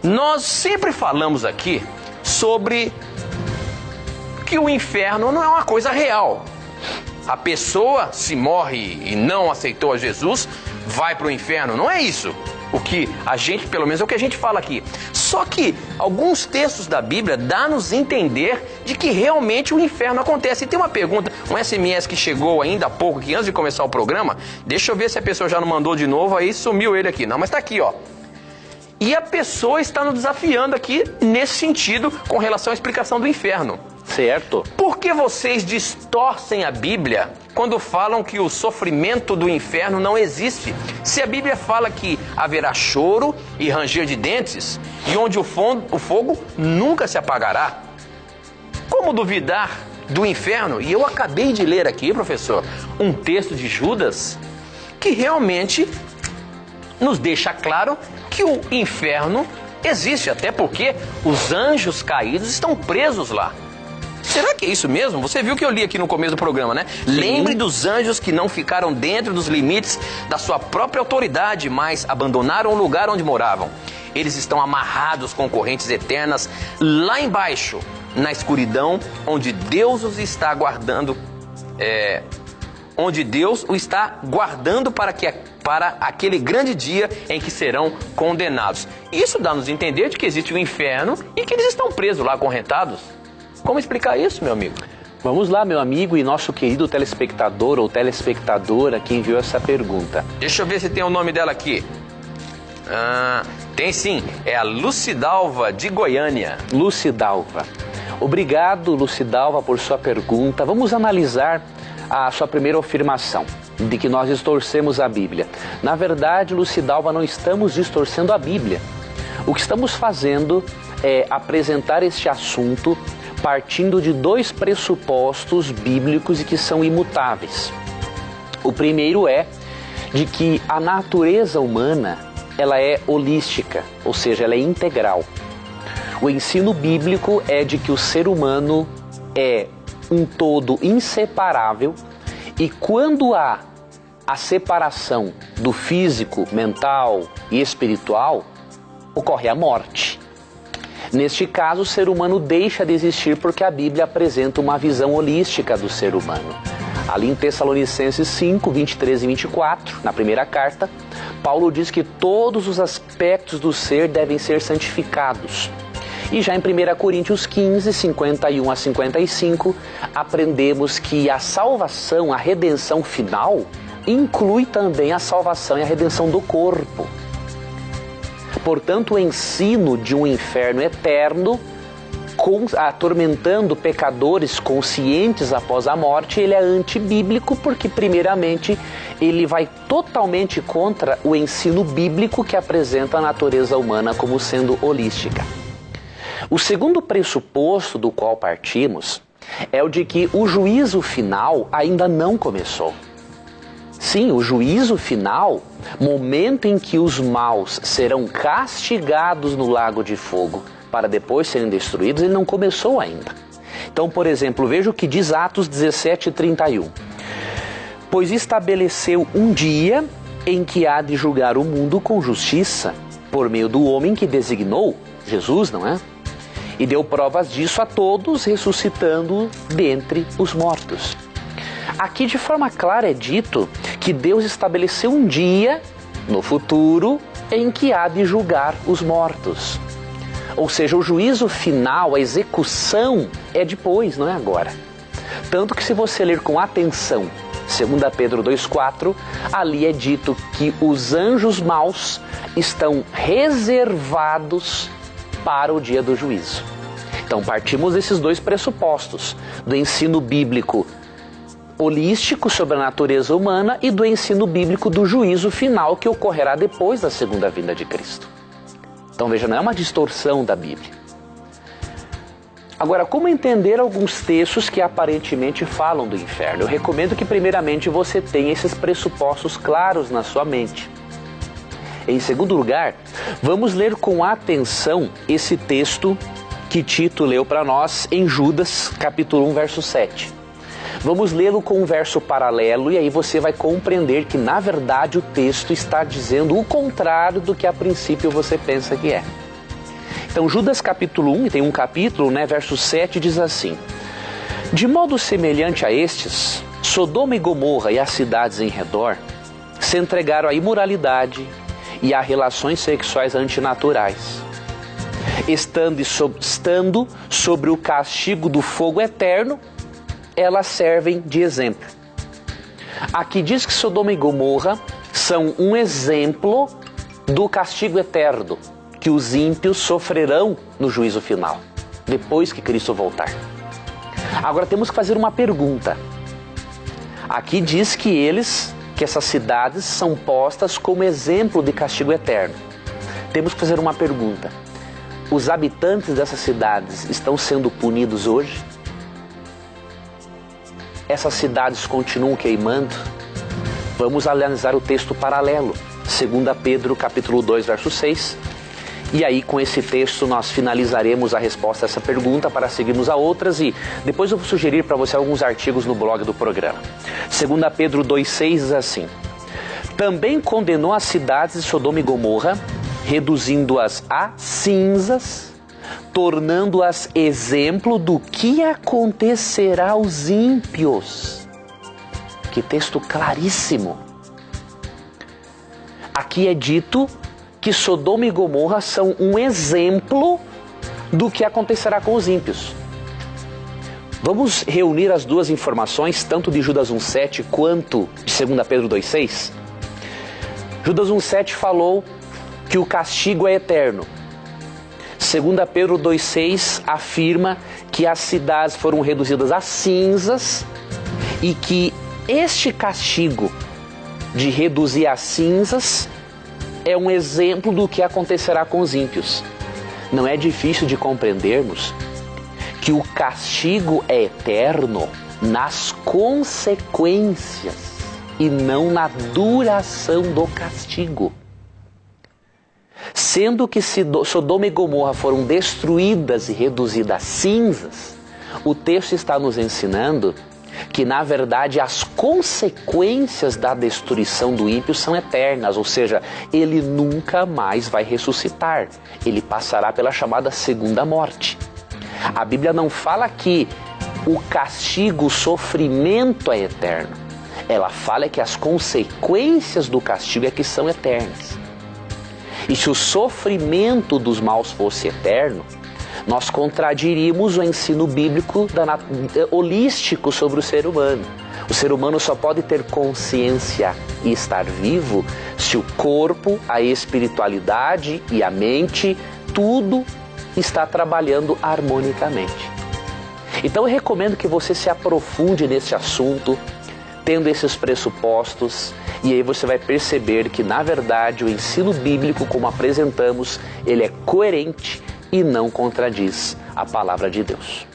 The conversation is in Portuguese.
Nós sempre falamos aqui sobre que o inferno não é uma coisa real. A pessoa, se morre e não aceitou a Jesus, vai para o inferno. Não é isso o que a gente, pelo menos é o que a gente fala aqui. Só que alguns textos da Bíblia dão-nos a entender de que realmente o inferno acontece. E tem uma pergunta, um SMS que chegou ainda há pouco, aqui antes de começar o programa. Deixa eu ver se a pessoa já não mandou de novo, aí sumiu ele aqui. Não, mas está aqui, ó. E a pessoa está nos desafiando aqui nesse sentido com relação à explicação do inferno. Certo. Por que vocês distorcem a Bíblia quando falam que o sofrimento do inferno não existe? Se a Bíblia fala que haverá choro e ranger de dentes, e onde o fogo nunca se apagará. Como duvidar do inferno? E eu acabei de ler aqui, professor, um texto de Judas que realmente nos deixa claro que o inferno existe, até porque os anjos caídos estão presos lá. Será que é isso mesmo? Você viu que eu li aqui no começo do programa, né? Sim. Lembre dos anjos que não ficaram dentro dos limites da sua própria autoridade, mas abandonaram o lugar onde moravam. Eles estão amarrados com correntes eternas lá embaixo, na escuridão, onde Deus os está guardando, onde Deus o está guardando para aquele grande dia em que serão condenados. Isso dá-nos a entender de que existe o inferno e que eles estão presos lá, acorrentados. Como explicar isso, meu amigo? Vamos lá, meu amigo e nosso querido telespectador ou telespectadora que enviou essa pergunta. Deixa eu ver se tem o nome dela aqui. Tem sim, é a Lucidalva de Goiânia. Lucidalva. Obrigado, Lucidalva, por sua pergunta. Vamos analisar a sua primeira afirmação, de que nós distorcemos a Bíblia. Na verdade, Lucidalva, não estamos distorcendo a Bíblia. O que estamos fazendo é apresentar este assunto partindo de dois pressupostos bíblicos e que são imutáveis. O primeiro é de que a natureza humana, ela é holística, ou seja, ela é integral. O ensino bíblico é de que o ser humano é um todo inseparável e quando há a separação do físico, mental e espiritual, ocorre a morte. Neste caso, o ser humano deixa de existir porque a Bíblia apresenta uma visão holística do ser humano. Ali em Tessalonicenses 5, 23 e 24, na primeira carta, Paulo diz que todos os aspectos do ser devem ser santificados. E já em 1 Coríntios 15, 51 a 55, aprendemos que a salvação, a redenção final, inclui também a salvação e a redenção do corpo. Portanto, o ensino de um inferno eterno, atormentando pecadores conscientes após a morte, ele é antibíblico porque, primeiramente, ele vai totalmente contra o ensino bíblico que apresenta a natureza humana como sendo holística. O segundo pressuposto do qual partimos é o de que o juízo final ainda não começou. Sim, o juízo final, momento em que os maus serão castigados no lago de fogo para depois serem destruídos, ele não começou ainda. Então, por exemplo, veja o que diz Atos 17, 31. Pois estabeleceu um dia em que há de julgar o mundo com justiça, por meio do homem que designou, Jesus, não é? E deu provas disso a todos, ressuscitando dentre os mortos. Aqui de forma clara é dito que Deus estabeleceu um dia no futuro em que há de julgar os mortos. Ou seja, o juízo final, a execução é depois, não é agora. Tanto que se você ler com atenção 2 Pedro 2,4, ali é dito que os anjos maus estão reservados para o dia do juízo. Então partimos desses dois pressupostos, do ensino bíblico holístico sobre a natureza humana e do ensino bíblico do juízo final que ocorrerá depois da segunda vinda de Cristo. Então veja, não é uma distorção da Bíblia. Agora, como entender alguns textos que aparentemente falam do inferno? Eu recomendo que primeiramente você tenha esses pressupostos claros na sua mente. Em segundo lugar, vamos ler com atenção esse texto que Tito leu para nós em Judas, capítulo 1, verso 7. Vamos lê-lo com um verso paralelo e aí você vai compreender que, na verdade, o texto está dizendo o contrário do que a princípio você pensa que é. Então, Judas capítulo 1, e tem um capítulo, verso 7, diz assim: de modo semelhante a estes, Sodoma e Gomorra e as cidades em redor se entregaram à imoralidade e a relações sexuais antinaturais, estando sobre o castigo do fogo eterno. Elas servem de exemplo. Aqui diz que Sodoma e Gomorra são um exemplo do castigo eterno que os ímpios sofrerão no juízo final, depois que Cristo voltar. Agora temos que fazer uma pergunta. Aqui diz que essas cidades são postas como exemplo de castigo eterno. Temos que fazer uma pergunta. Os habitantes dessas cidades estão sendo punidos hoje? Essas cidades continuam queimando? Vamos analisar o texto paralelo, 2 Pedro capítulo 2, verso 6. E aí, com esse texto, nós finalizaremos a resposta a essa pergunta para seguirmos a outras, e depois eu vou sugerir para você alguns artigos no blog do programa. 2 Pedro 2,6 diz assim: também condenou as cidades de Sodoma e Gomorra, reduzindo-as a cinzas, tornando-as exemplo do que acontecerá aos ímpios. Que texto claríssimo! Aqui é dito que Sodoma e Gomorra são um exemplo do que acontecerá com os ímpios. Vamos reunir as duas informações, tanto de Judas 1,7 quanto de 2 Pedro 2,6? Judas 1,7 falou que o castigo é eterno. 2 Pedro 2,6 afirma que as cidades foram reduzidas a cinzas e que este castigo de reduzir a cinzas é um exemplo do que acontecerá com os ímpios. Não é difícil de compreendermos que o castigo é eterno nas consequências e não na duração do castigo. Sendo que Sodoma e Gomorra foram destruídas e reduzidas a cinzas, o texto está nos ensinando que, na verdade, as consequências da destruição do ímpio são eternas, ou seja, ele nunca mais vai ressuscitar, ele passará pela chamada segunda morte. A Bíblia não fala que o castigo, o sofrimento é eterno, ela fala que as consequências do castigo é que são eternas. E se o sofrimento dos maus fosse eterno, nós contradiríamos o ensino bíblico holístico sobre o ser humano. O ser humano só pode ter consciência e estar vivo se o corpo, a espiritualidade e a mente, tudo está trabalhando harmonicamente. Então eu recomendo que você se aprofunde nesse assunto, tendo esses pressupostos, e aí você vai perceber que, na verdade, o ensino bíblico, como apresentamos, ele é coerente e não contradiz a palavra de Deus.